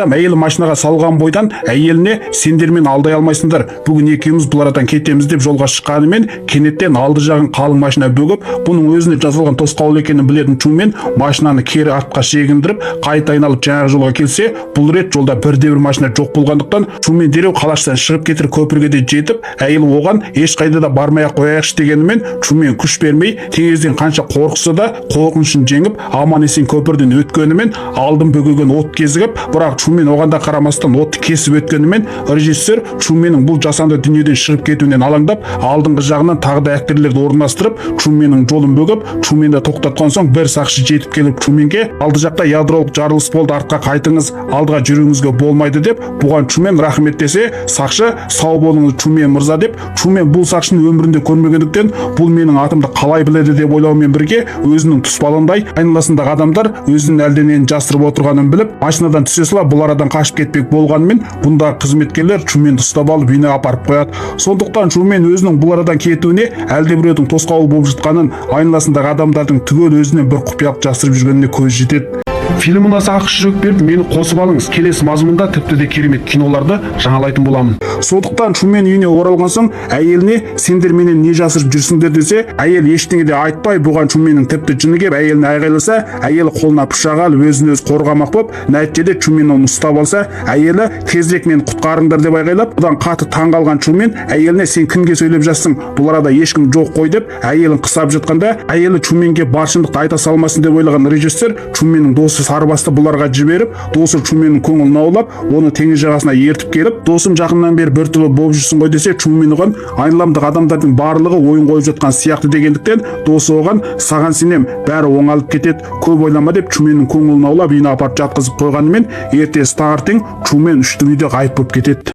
адам әйел машинаға салған бойдан әйеліне сендер мені алдай алмайсыңдар, бүгін екеуміз бұл арадан кетеміз деп жолға шыққанымен кенеттен алды жағын қалың машина бөгіп, бұның өзіне жасалған тосқауыл екенін білетін Чумен машинаны кері артқа шегіндіріп, қайта айналып жаңағы жолға келсе, бұл рет жолда бірде-бір машина жоқ болғандықтан Чумен дереу қалаштан шығып кетір көпірге де жетіп, әйел оған ешқайда да бармай-ақ қояйықшы дегенімен Чумен күш бермей, теңізден қанша қорықса да қорқынышын жеңіп, аман-есен көпірден өткенімен алдын бөгеген от кезігіп, бірақ Чумен оған да қарамастан отты кесіп өткенімен режиссер Чуменнің бұл жасанды дүниеден шығып кетуінен алаңдап, алдыңғы жағынан тағы да актерлерді орналастырып, Чуменнің жолын бөгіп, Чуменді тоқтатқан соң бір сақшы жетіп келіп Чуменге алды жақта ядролық жарылыс болды, артқа қайтыңыз, алдыға жүруіңізге болмайды деп, бұған Чумен рахмет десе, сақшы сау болыңыз Чумен мырза деп, Чумен бұл сақшыны өмірінде көрмегендіктен, бұл менің атымды қалай біледі деп ойлаумен бірге өзінің тұспалындай айналасындағы адамдар өзінің әлденені жасырып отырғанын біліп, машинадан түсе сала бұл арадан қашып кетпек болғанымен, бұндағы қызметкерлер Чуменді ұстап алып үйіне апарып қояды. Сондықтан Чумен өзінің бұл арадан кетуіне әлдебіреудің тосқауыл болып жатқанын, айналасындағы адамдардың түгел өзінен бір құпиялық жасырып жүргеніне көз жетеді. Фильм ұнаса ақша жүрек беріп мені қосып алыңыз, келесі мазмұнда тіпті де керемет киноларды жаңалайтын боламын. Сондықтан Чумен үйіне оралған соң әйеліне сендер менен не жасырып жүрсіңдер десе, әйел ештеңе де айтпай, бұған Чуменнің тіпті жыны келіп әйеліне айғайласа, әйелі қолына пышақ алып өзін өзі қорғамақ болып, нәтижеде Чумен оны ұстап алса, әйелі тезірек мені құтқарыңдар деп айғайлап, бұдан қатты таң қалған Чумен әйеліне сен кімге сөйлеп жатсың, бұл арада ешкім жоқ қой деп әйелін қысап жатқанда, әйелі Чуменге бар шындықты айта салмасын деп ойлаған режиссер Чуменнің досы Сарыбасты бұларға жіберіп, досы Чуменнің көңілін аулап, оны теңіз жағасына ертіп келіп, досым жақыннан бері біртүрлі болып жүрсің ғой десе, Чумен оған айналамдағы адамдардың барлығы ойын қойып жатқан сияқты дегендіктен, досы оған саған сенем, бәрі оңалып кетеді, көп ойлама деп Чуменнің көңілін аулап үйіне апарып жатқызып қойғанымен, ертесі таңертең Чумен үштің үйде ғайып болып кетеді.